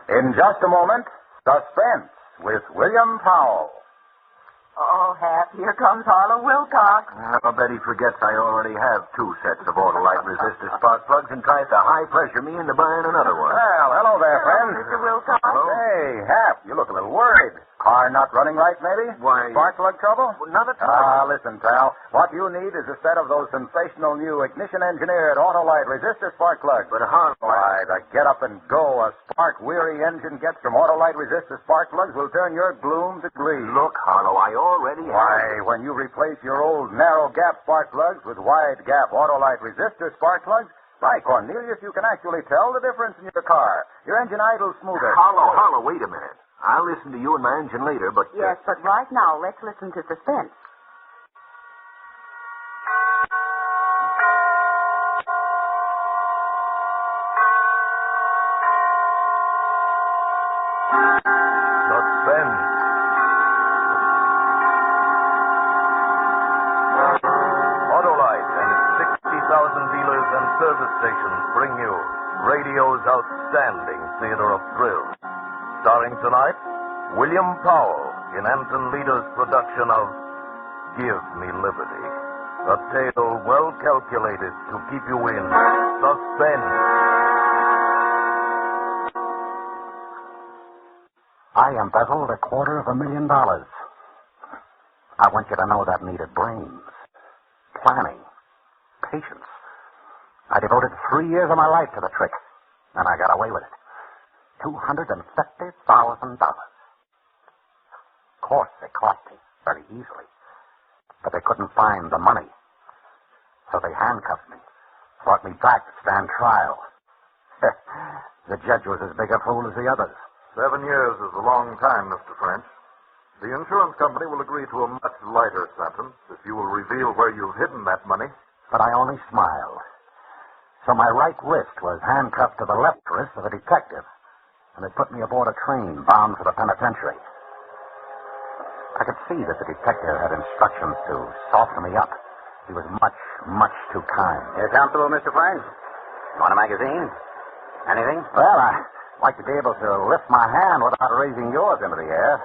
In just a moment, Suspense with William Powell. Oh, Hap, here comes Harlow Wilcox. I bet he forgets I already have 2 sets of Autolite resistor spark plugs and tries to high-pressure me into buying another one. Well, hello there, friend. Mr. Wilcox. Hello? Hey, Hap, you look a little worried. Car not running right, maybe? Why- Spark plug trouble? Well, not at all. Listen, pal. What you need is a set of those sensational new ignition-engineered Autolite resistor spark plugs. But Harlow... Why, the get-up-and-go a spark-weary engine gets from Autolite resistor spark plugs will turn your gloom to glee. Look, Harlow, I already have... Why, when you replace your old narrow-gap spark plugs with wide-gap Autolite resistor spark plugs, by Cornelius, you can actually tell the difference in your car. Your engine idles smoother. Harlow, wait a minute. I'll listen to you and my engine later, but... Yes, but right now, let's listen to Suspense. Suspense. Autolite and its 60,000 dealers and service stations bring you radio's outstanding theater of thrills. Starring tonight, William Powell in Anton Leader's production of Give Me Liberty. A tale well calculated to keep you in suspense. I embezzled $250,000. I want you to know that needed brains, planning, patience. I devoted 3 years of my life to the trick, and I got away with it. $250,000. Of course, they caught me very easily, but they couldn't find the money. So they handcuffed me, brought me back to stand trial. The judge was as big a fool as the others. 7 years is a long time, Mr. French. The insurance company will agree to a much lighter sentence if you will reveal where you've hidden that money. But I only smiled. So my right wrist was handcuffed to the left wrist of the detective, and they put me aboard a train bound for the penitentiary. I could see that the detective had instructions to soften me up. He was much, much too kind. You comfortable, Mr. Frank? You want a magazine? Anything? Well, I'd like to be able to lift my hand without raising yours into the air.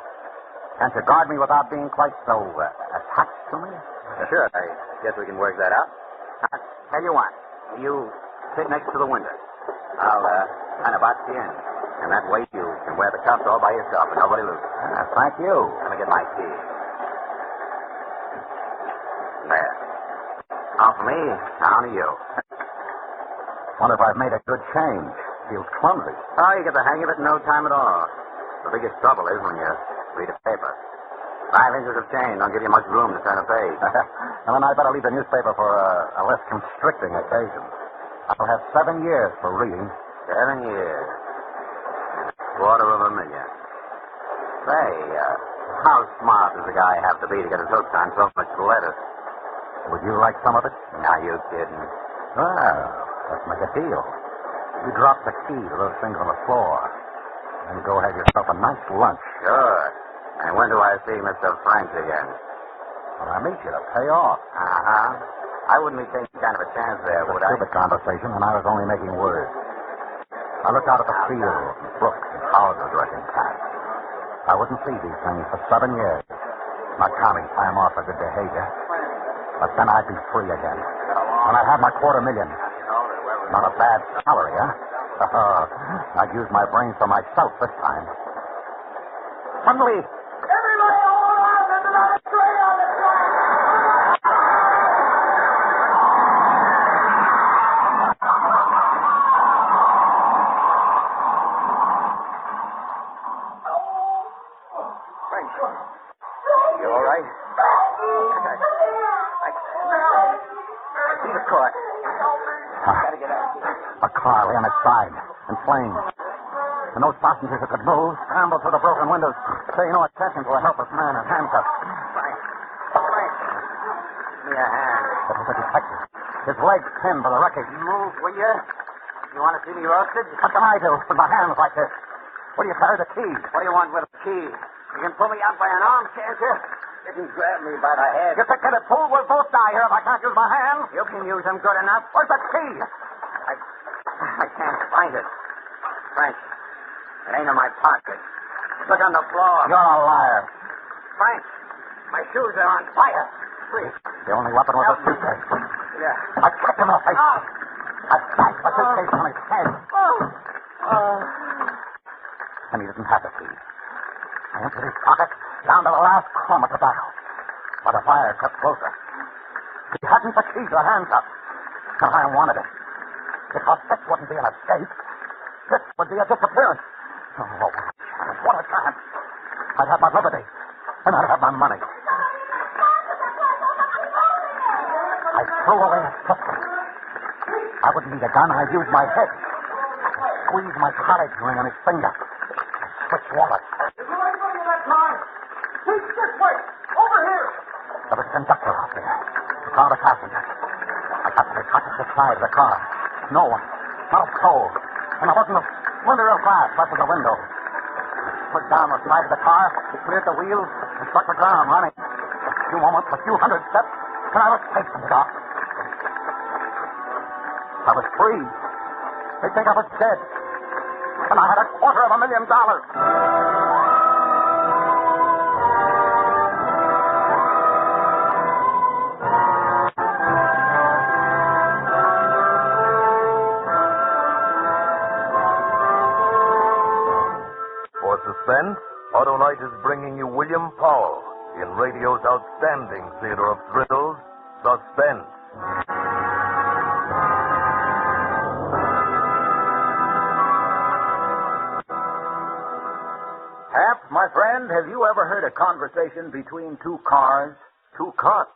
Can't you guard me without being quite so attached to me? Sure, I guess we can work that out. Tell you what, you sit next to the window. I'll kind of box you in. And that way you can wear the cuffs all by yourself and nobody loses. Thank you. Let me get my key. There. Off for me, down to you. Wonder if I've made a good change. Feels clumsy. Oh, you get the hang of it in no time at all. The biggest trouble is when you read a paper. 5 inches of chain don't give you much room to turn a page. Well, then I better leave the newspaper for a less constricting occasion. I'll have 7 years for reading. 7 years. $250,000. Say, how smart does a guy have to be to get his hooks on so much lettuce? Would you like some of it? Now, you kidding. Well, let's make a deal. You drop the key to those things on the floor, and go have yourself a nice lunch. Sure. And when do I see Mr. Frank again? Well, I meet you to pay off. Uh-huh. I wouldn't be taking kind of a chance there, would I? Stupid conversation, and I was only making words. I looked out at the fields and brooks and houses rushing past. I wouldn't see these things for 7 years, not counting time off for good behavior. But then I'd be free again. And I'd have my $250,000. Not a bad salary, huh? I'd use my brains for myself this time. Suddenly... Everybody hold on! There's another train on the track! Frank. You all right? I see the car. Gotta get out. A car lay on its side, in flames. And those passengers who could move scrambled through the broken windows, paying no attention to a helpless man in handcuffs. Frank. Give me a hand. It was a detective. His legs pinned to the wreckage. Move, will you? You want to see me roasted? What can I do with my hands like this? What do you carry the key? What do you want with a key? You can pull me out by an arm, can't you? You can grab me by the head. You thick-headed fool, we'll both die here if I can't use my hands. You can use them good enough. Where's the key? I can't find it. Frank, It ain't in my pocket. Look on the floor. You're a liar. Frank, my shoes are on fire. Please. The only weapon was a suitcase. Yeah. I kicked him in the face. I smashed the suitcase on his head. And he didn't have the key. I emptied his pocket down to the last crumb of tobacco. But the fire kept closer. He hadn't the key to the handcuff. And I wanted it. Because this wouldn't be an escape. This would be a disappearance. Oh, what a chance. I'd have my liberty. And I'd have my money. I threw away his pistol. I wouldn't need a gun. I'd use my head. I squeezed my college ring on his finger. I switched wallets. Is there anybody in that car? Please, this way. Over here. There was a conductor out there. A crowd of passengers. I got to the top of the side of the car. No one. Not a soul. And there wasn't a splinter of glass left in the window. I slid down the side of the car, cleared the wheels, and struck the ground running. A few moments, a few hundred steps, and I was safe from the dark. I was free. They think I was dead. And I had $250,000. Suspense, Autolite is bringing you William Powell in radio's outstanding theater of thrills, Suspense. Hap, my friend, have you ever heard a conversation between two cars? Two cars?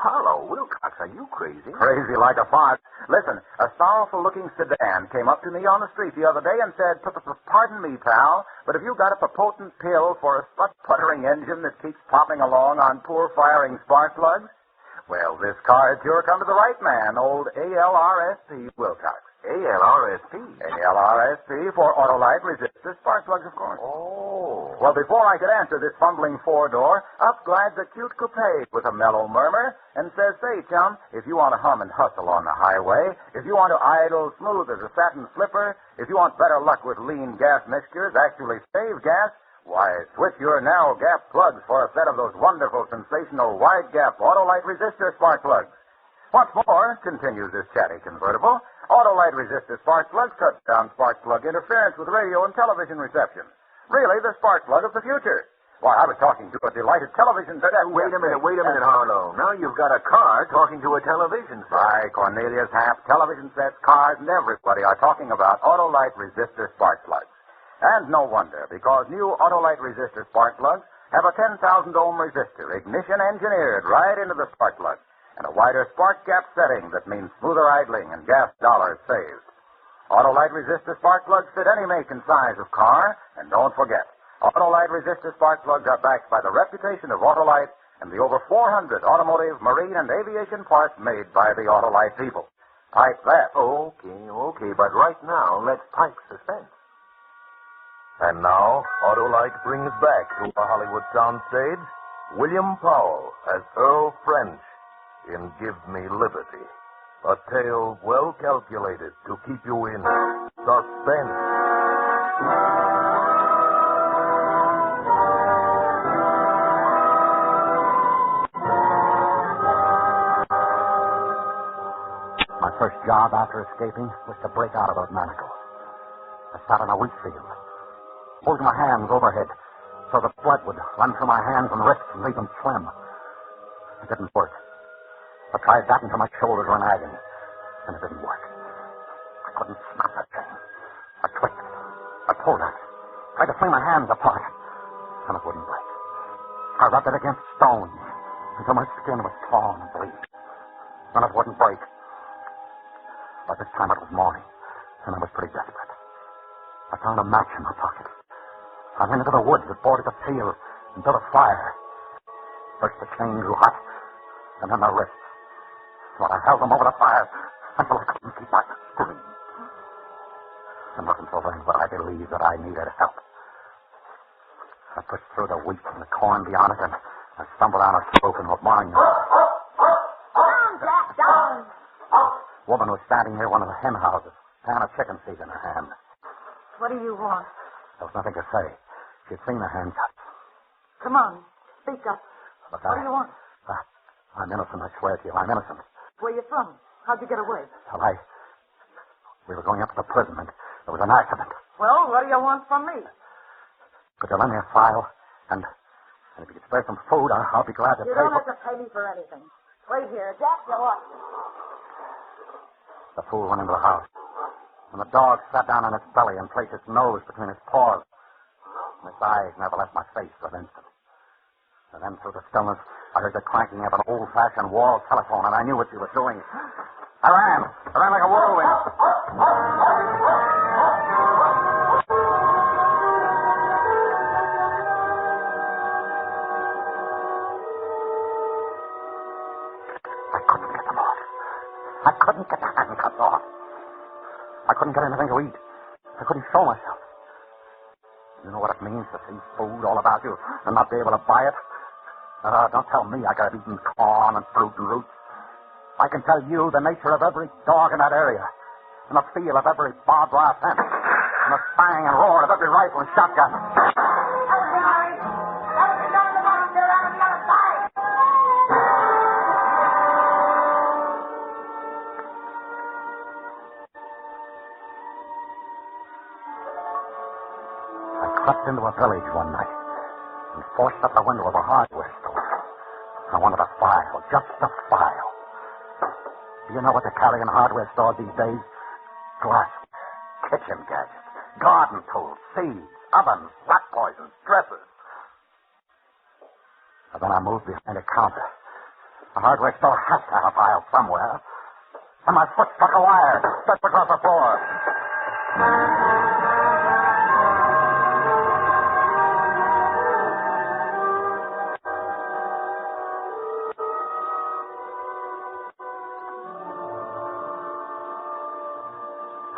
Hello, Wilcox, are you crazy? Crazy like a fox. Listen, a sorrowful-looking sedan came up to me on the street the other day and said, "Pardon me, pal, but have you got a potent pill for a sput-puttering engine that keeps popping along on poor firing spark plugs?" Well, this car had sure come to the right man, old ALRSP Wilcox. ALRSP? ALRSP for Autolite Resistor Spark Plugs, of course. Oh. Well, before I could answer this fumbling four-door, up glides a cute coupe with a mellow murmur and says, "Say, chum, if you want to hum and hustle on the highway, if you want to idle smooth as a satin slipper, if you want better luck with lean gas mixtures, actually save gas, why, switch your narrow gap plugs for a set of those wonderful, sensational wide gap Autolite Resistor Spark Plugs. What's more," continues this chatty convertible, "Autolite Resistor Spark Plugs cut down spark plug interference with radio and television reception. Really, the spark plug of the future. Why, I was talking to a delighted television set. Wait a minute, Harlow. Now you've got a car talking to a television set. Why, Cornelius Hap, television sets, cars, and everybody are talking about Autolite Resistor Spark Plugs. And no wonder, because new Autolite Resistor Spark Plugs have a 10,000 ohm resistor, ignition engineered right into the spark plug, and a wider spark gap setting that means smoother idling and gas dollars saved. Autolite Resistor Spark Plugs fit any make and size of car, and don't forget, Autolite Resistor Spark Plugs are backed by the reputation of Autolite and the over 400 automotive, marine, and aviation parts made by the Autolite people. Pipe that. Okay, but right now, let's pipe Suspense. And now, Autolite brings back to the Hollywood soundstage William Powell as Earl French in Give Me Liberty, a tale well calculated to keep you in suspense. My first job after escaping was to break out of those manacles. I sat on a wheat field, moved my hands overhead so the blood would run through my hands and wrists and leave them slim. It didn't work. I tried that until my shoulders were in agony, and it didn't work. I couldn't snap that chain. I twisted. I pulled it. Tried to fling my hands apart, and it wouldn't break. I rubbed it against stones until my skin was torn and bleeding, and it wouldn't break. By this time it was morning, and I was pretty desperate. I found a match in my pocket. I went into the woods that bordered the field and built a fire. First the chain grew hot, and then the wrists. So I held them over the fire until I couldn't keep back a scream. And not until then would I believe that I needed help. I pushed through the wheat and the corn beyond it, and I stumbled down a slope into a barnyard. Down, Jack, down. Woman was standing near one of the hen houses, pan of chicken seed in her hand. What do you want? There was nothing to say. She'd seen the handcuffs. Come on, speak up. Look, What do you want? I'm innocent, I swear to you. I'm innocent. Where you from? How'd you get away? Well, we were going up to the prison, and there was an accident. Well, what do you want from me? Could you lend me a file? And if you could spare some food, I'll be glad to You pay don't for... have to pay me for anything. Wait here. Jack, you what? The fool went into the house. And the dog sat down on its belly and placed its nose between its paws. And its eyes never left my face for an instant. And then through the stillness, I heard the clanking of an old-fashioned wall telephone, and I knew what she was doing. I ran like a whirlwind. I couldn't get them off. I couldn't get the handcuffs off. I couldn't get anything to eat. I couldn't show myself. You know what it means to see food all about you and not be able to buy it? Don't tell me I could have eaten corn and fruit and roots. I can tell you the nature of every dog in that area, and the feel of every barbed wire fence, and the bang and roar of every rifle and shotgun. I crept into a village one night and forced up the window of a hardware store. I wanted a file, just a file. Do you know what they carry in hardware stores these days? Glassware, kitchen gadgets, garden tools, seeds, ovens, rat poisons, dressers. And then I moved behind a counter. The hardware store has to have a file somewhere. And my foot struck a wire, stretched across the floor.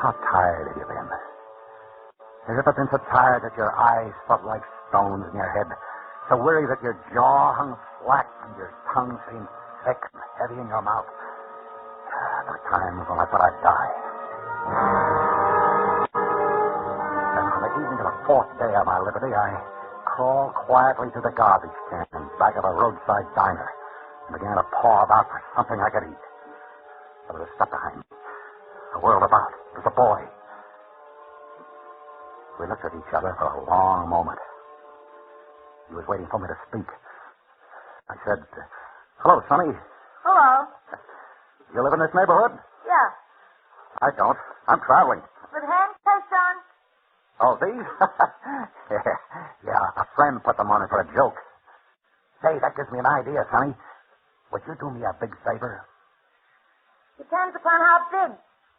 How tired have you been? Have you ever been so tired that your eyes felt like stones in your head? So weary that your jaw hung flat and your tongue seemed thick and heavy in your mouth? There were times when I thought I'd die. Then on the evening of the fourth day of my liberty, I crawled quietly to the garbage can back of a roadside diner and began to paw about for something I could eat. There was a step behind me. I whirled about. It was a boy. We looked at each other for a long moment. He was waiting for me to speak. I said, "Hello, Sonny. Hello. You live in this neighborhood?" Yeah. I don't. I'm traveling. With handcuffs on? Oh, these? Yeah, a friend put them on me for a joke. Say, that gives me an idea, Sonny. Would you do me a big favor? Depends upon how big.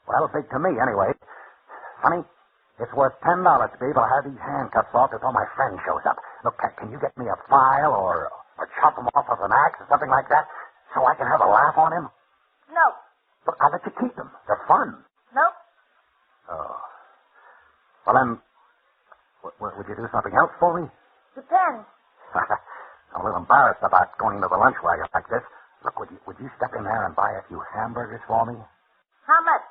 Well, big to me, anyway. Sonny, it's worth $10 to be able to have these handcuffs off before my friend shows up. Look, can you get me a file or chop them off with an axe or something like that so I can have a laugh on him? No. Look, I'll let you keep them. They're fun. Nope. Oh. Well, then, would you do something else for me? Depends. I'm a little embarrassed about going to the lunch wagon like this. Look, would you step in there and buy a few hamburgers for me? How much?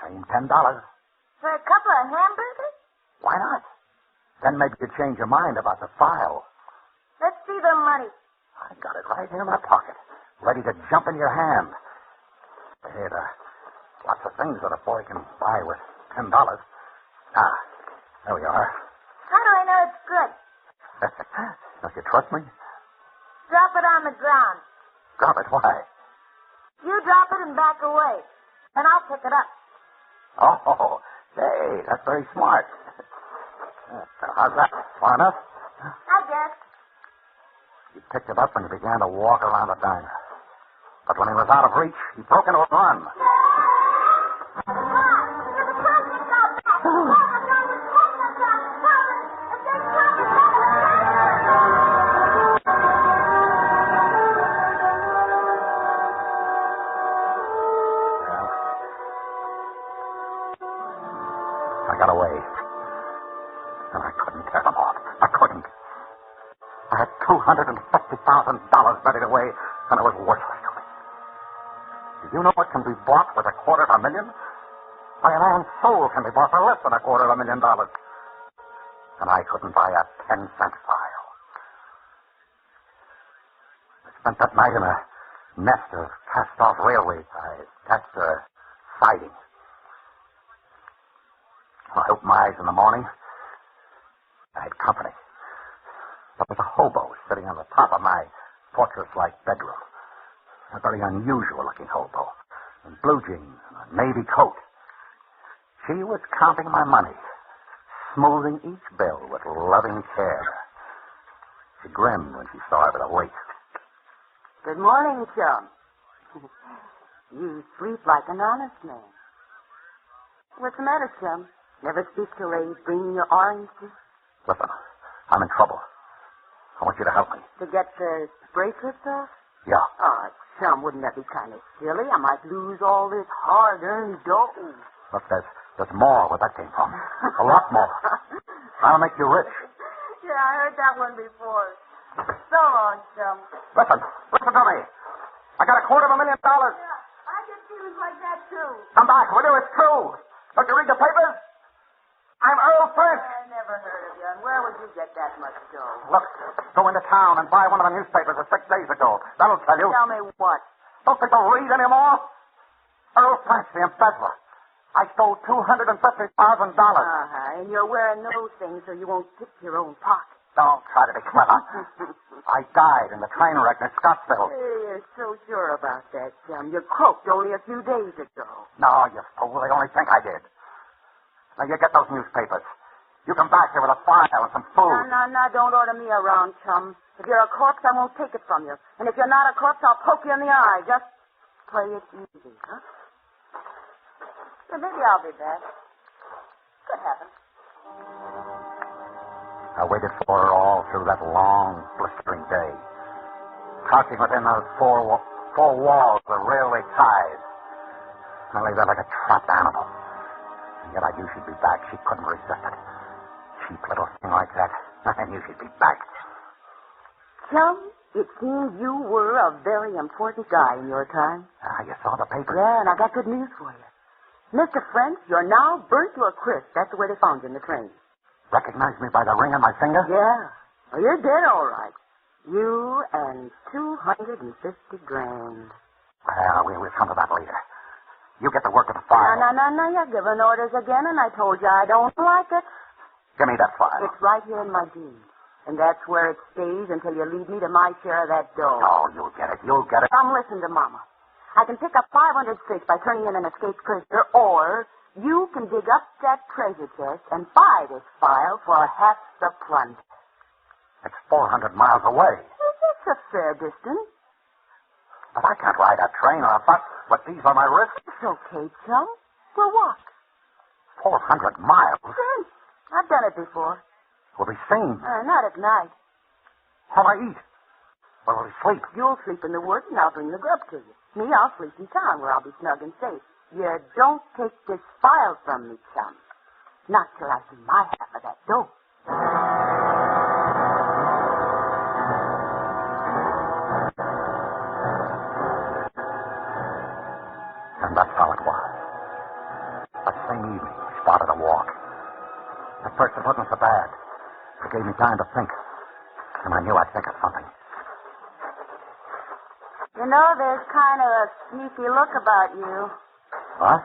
Same $10. For a couple of hamburgers? Why not? Then maybe you'd change your mind about the file. Let's see the money. I got it right here in my pocket, ready to jump in your hand. Hey, there are lots of things that a boy can buy with $10. Ah, there we are. How do I know it's good? Don't you trust me? Drop it on the ground. Drop it. Why? You drop it and back away. And I'll pick it up. Oh, hey, that's very smart. How's that? Far enough? I guess. He picked it up and began to walk around the diner. But when he was out of reach, he broke into a run. I got away. And I couldn't tear them off. I couldn't. I had $250,000 ready away, and it was worthless to me. Do you know what can be bought with $250,000? Why, a man's soul can be bought for less than $250,000. and I couldn't buy a 10-cent file. I spent that night in a nest of cast-off railway ties. That's siding. I opened my eyes in the morning. I had company. There was a hobo sitting on the top of my fortress-like bedroom. A very unusual-looking hobo, in blue jeans and a navy coat. She was counting my money, smoothing each bill with loving care. She grinned when she saw I was awake. Good morning, chum. You sleep like an honest man. What's the matter, chum? Never speak till they bring you orange juice? Listen, I'm in trouble. I want you to help me. To get the bracelets off? Yeah. Oh, chum, wouldn't that be kind of silly? I might lose all this hard-earned dough. Look, there's more where that came from. A lot more. I'll make you rich. Yeah, I heard that one before. So long, chum. Listen to me. I got $250,000. Yeah, I get feelings like that, too. Come back, will you? It's true. Don't you read the papers? I'm Earl French. I never heard of you. And where would you get that much dough? Look, go into town and buy one of the newspapers of 6 days ago. That'll tell you. Tell me what? Don't think you'll read anymore? Earl French, the embezzler. I stole $250,000. And you're wearing those things so you won't tip your own pocket. Don't try to be clever. I died in the train wreck near Scottsville. Hey, you're so sure about that, chum. You croaked only a few days ago. No, you fool. They only think I did. Now, you get those newspapers. You come back here with a file and some food. No, don't order me around, chum. If you're a corpse, I won't take it from you. And if you're not a corpse, I'll poke you in the eye. Just play it easy, huh? Well, maybe I'll be back. Could happen. I waited for her all through that long, blistering day, crouching within those four walls of railway ties. I lay there like a trapped animal. And yet I knew she'd be back. She couldn't resist it. Cheap little thing like that. I knew she'd be back. Chum, it seems you were a very important guy in your time. You saw the paper? Yeah, and I got good news for you. Mr. French, you're now burnt to a crisp. That's the way they found you in the train. Recognize me by the ring on my finger? Yeah. Well, you're dead, all right. You and $250,000. Well, we'll come to that later. You get to work with the file. No. You're giving orders again, and I told you I don't like it. Give me that file. It's right here in my deed. And that's where it stays until you lead me to my share of that dough. Oh, you'll get it. You'll get it. Come listen to Mama. I can pick up 500 sticks by turning in an escaped prisoner, or you can dig up that treasure chest and buy this file for half the plunder. It's 400 miles away. It's a fair distance. But I can't ride a train or a bus with these on my wrist. It's okay, chum. We'll walk. 400 miles? I've done it before. We'll be seen. Not at night. What'll I eat? Where will we sleep? You'll sleep in the woods, and I'll bring the grub to you. Me, I'll sleep in town where I'll be snug and safe. You don't take this file from me, chum. Not till I see my half of that dough. And that's how it was. That same evening, we started a walk. At first, it wasn't so bad. It gave me time to think. And I knew I'd think of something. You know, there's kind of a sneaky look about you. What?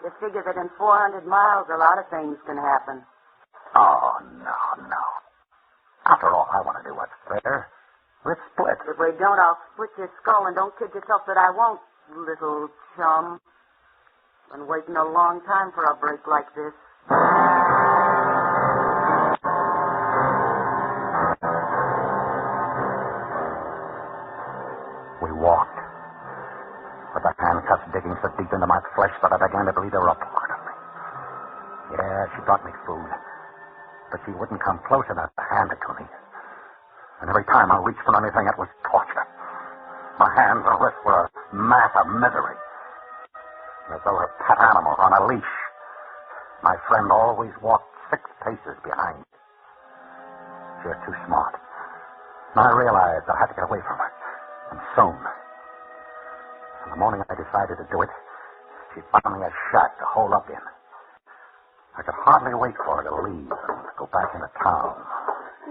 You figure that in 400 miles, a lot of things can happen. Oh, no. After all, I want to do what's fair. We're split. If we don't, I'll split your skull, and don't kid yourself that I won't, little chum. Been waiting a long time for a break like this. We walked, with the handcuffs digging so deep into my flesh that I began to believe they were a part of me. Yeah, she brought me food, but she wouldn't come close enough to hand it to me. And every time I reached for anything, it was torture. My hands and wrists were a mass of misery, as though her pet animals on a leash. My friend always walked 6 paces behind. She was too smart. And I realized I had to get away from her. And soon. In the morning I decided to do it. She found me a shack to hole up in. I could hardly wait for her to leave and go go back into town.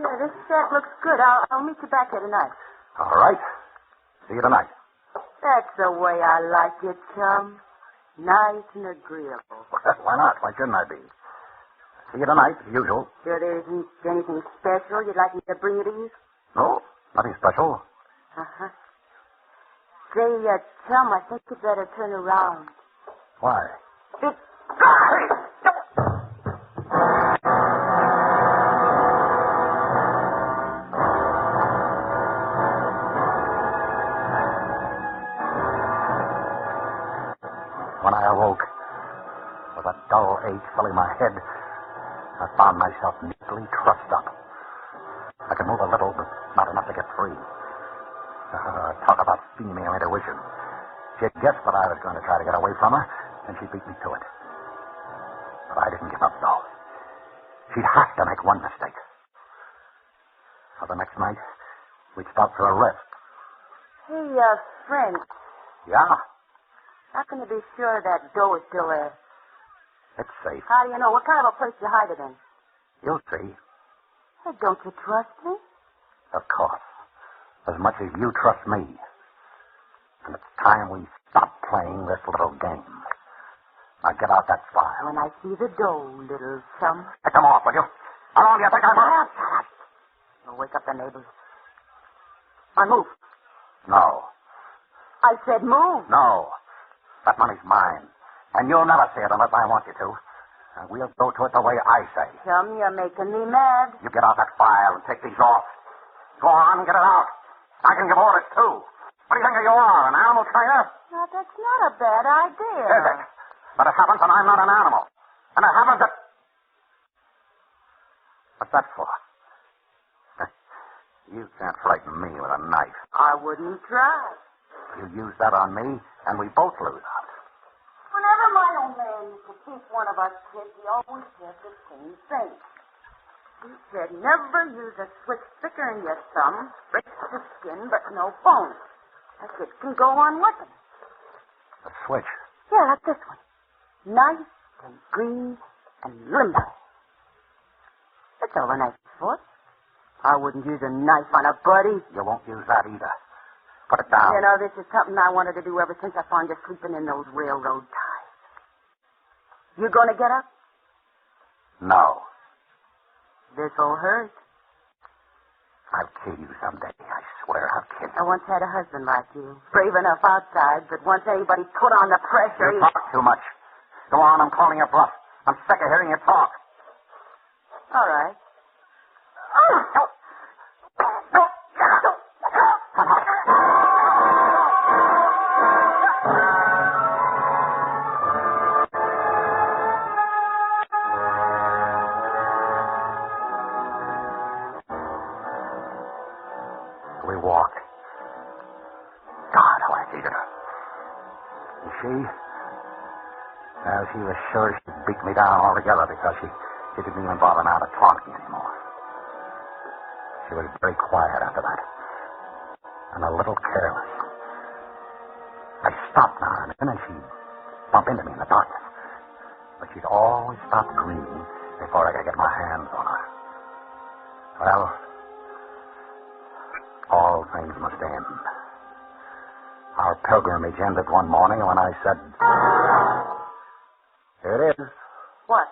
Yeah, this shack looks good. I'll meet you back here tonight. All right. See you tonight. That's the way I like it, chum. Nice and agreeable. Why not? Why shouldn't I be? See you tonight, as usual. Sure there isn't anything special you'd like me to bring you to you? No, nothing special. Uh-huh. Say, chum, I think you'd better turn around. Why? When I awoke, with a dull ache filling my head, I found myself neatly trussed up. I could move a little, but not enough to get free. Talk about female intuition. She had guessed that I was going to try to get away from her, and she beat me to it. But I didn't give up, though. She'd have to make one mistake. So the next night, we'd stop for a rest. Hey, friend, Yeah? how can you be sure that dough is still there? It's safe. How do you know? What kind of a place you hide it in? You'll see. Hey, don't you trust me? Of course. As much as you trust me. And it's time we stop playing this little game. Now get out that file. When I see the dough, little chum. Pick them off, will you? How long do you think I'm... You'll wake up the neighbors. I move. No. I said move. No. That money's mine. And you'll never see it unless I want you to. And we'll go to it the way I say. Chum, you're making me mad. You get out that file and take these off. Go on, get it out. I can give orders, too. What do you think you are, an animal trainer? Now, that's not a bad idea. Is it? But it happens, and I'm not an animal. And it happens that... What's that for? You can't frighten me with a knife. I wouldn't try. You use that on me, and we both lose out. Whenever my old man used to teach one of us kids, he always said the same thing. He said, never use a switch thicker in your thumb, breaks the skin, but no bone. A kid can go on working. A switch? Yeah, like this one. Nice and green and limber. It's all a nice foot. I wouldn't use a knife on a buddy. You won't use that either. Put it down. You know, this is something I wanted to do ever since I found you sleeping in those railroad ties. You gonna get up? No. This'll hurt. I'll kill you someday. I swear I'll kill you. I once had a husband like you. Brave enough outside, but once anybody put on the pressure, You talk too much. Go on, I'm calling your bluff. I'm sick of hearing you talk. All right. We walked. God, how I hated her. And she? Well, she was sure she'd beat me down altogether because she didn't even bother now to taunt me anymore. She was very quiet after that. And a little careless. I stopped now and then, and she'd bump into me in the darkness. But she'd always stop breathing before I could get my hands on her. Well, all things must end. Our pilgrimage ended one morning when I said, "Here it is, What?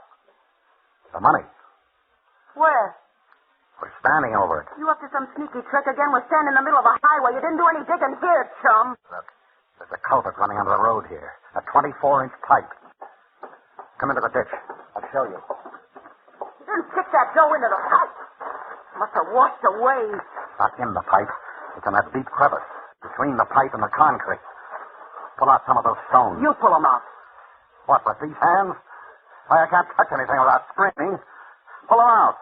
the money. Where? We're standing over it." You up to some sneaky trick again? We're standing in the middle of a highway. You didn't do any digging here, chum. Look, there's a culvert running under the road here. A 24-inch pipe. Come into the ditch. I'll show you. You didn't kick that dough into the pipe. Must have washed away. Not in the pipe. It's in that deep crevice between the pipe and the concrete. Pull out some of those stones. You pull them out. What, with these hands? Why, I can't touch anything without screaming. Pull them out.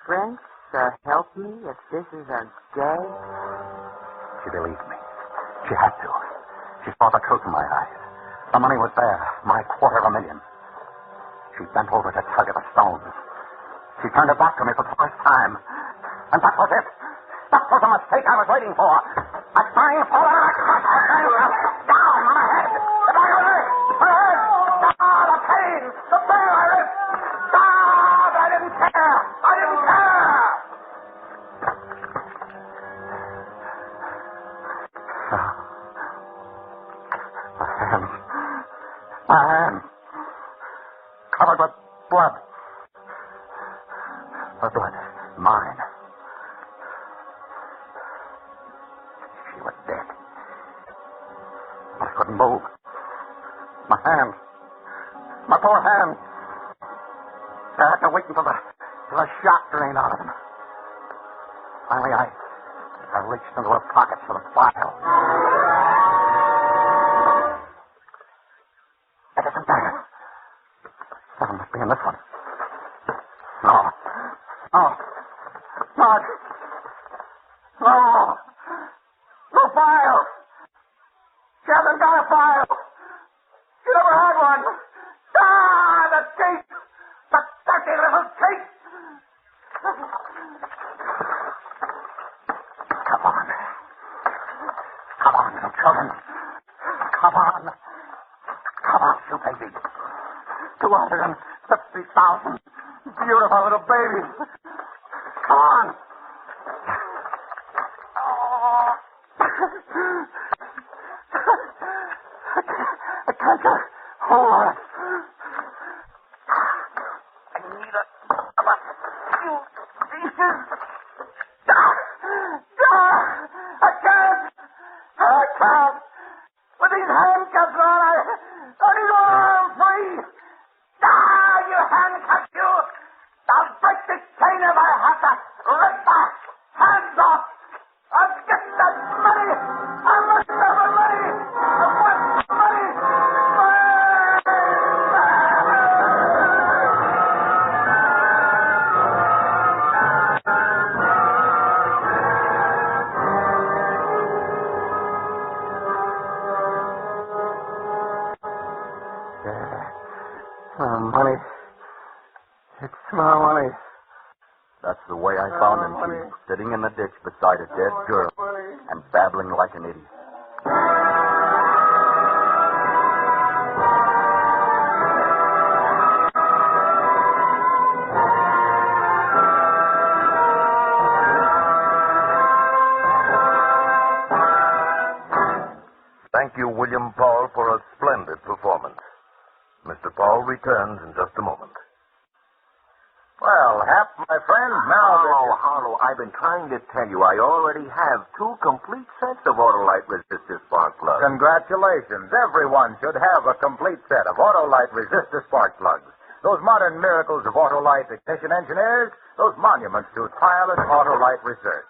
Friend, help me if this is a gag. She believed me. She had to. She saw the truth in my eyes. The money was there, my $250,000. She bent over to tug at the stones. She turned her back to me for the first time. And that was it. That was the mistake I was waiting for. A spring forward, a crush, a bang, down on her head. The back of her head. Ah, the pain. The pain I ripped. Ah, I didn't care. I didn't care. My hands. Covered with blood. Her blood. Mine. She was dead. I couldn't move. My hands. My poor hands. I had to wait until the shock drained out of them. Finally, I reached into her pockets for the file. It isn't there. It must be in this one. No. No. Not. No. No file. She hasn't got a file. She never had one. Ah, the tape. The dirty little tape. Come on. Come on, little children. Come on. Come on, you babies. 250,000 beautiful little babies. Come on. I can't get hold on. I need a few pieces. I can't. With these handcuffs on, I need one arm free. You handcuffs, you. I'll break this chain if I have to. Rip the hands off. I'll get that money. I must have the money. I want the money. Money. It's my money. That's the way I found him, Chief, sitting in the ditch beside a dead girl and babbling like an idiot. Thank you, William Powell, for a splendid performance. Mr. Powell returns in just a moment. Well, Hap, my friend, now that Harlow, I've been trying to tell you I already have 2 complete sets of Autolite resistor spark plugs. Congratulations. Everyone should have a complete set of Autolite resistor spark plugs. Those modern miracles of Autolite ignition engineers, those monuments to tireless Autolite research.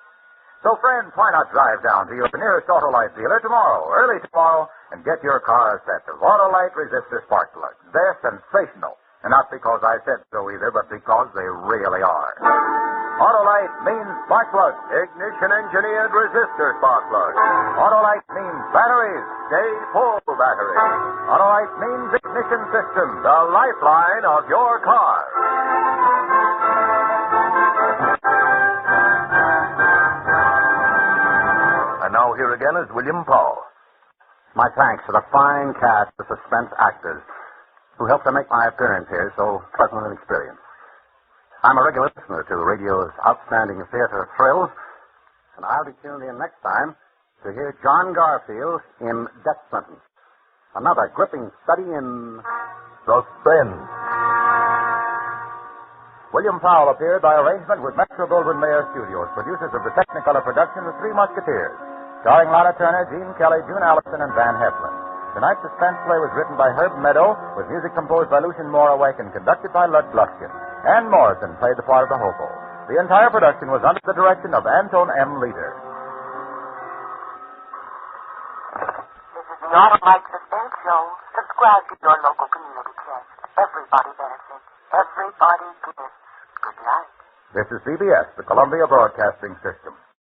So, friends, why not drive down to your nearest Autolite dealer tomorrow, early tomorrow, and get your car a set of Autolite resistor spark plugs. They're sensational. And not because I said so either, but because they really are. Autolite means spark plugs. Ignition engineered resistor spark plugs. Autolite means batteries. Stay full battery. Autolite means ignition system. The lifeline of your car. And now here again is William Powell. My thanks to the fine cast of Suspense actors who helped to make my appearance here so pleasant an experience. I'm a regular listener to radio's outstanding theater of thrills, and I'll be tuned in next time to hear John Garfield in Death Sentence, another gripping study in Suspense. William Powell appeared by arrangement with Metro-Goldwyn-Mayer Studios, producers of the Technicolor production The Three Musketeers, starring Lana Turner, Gene Kelly, June Allison, and Van Heflin. Tonight's suspense play was written by Herb Meadow, with music composed by Lucien Morawek and conducted by Lud Gluskin. Ann Morrison played the part of the hobo. The entire production was under the direction of Anton M. Leader. This is the Autolite Suspense Show. Subscribe to your local community chest. Everybody benefits. Everybody gives. Good night. This is CBS, the Columbia Broadcasting System.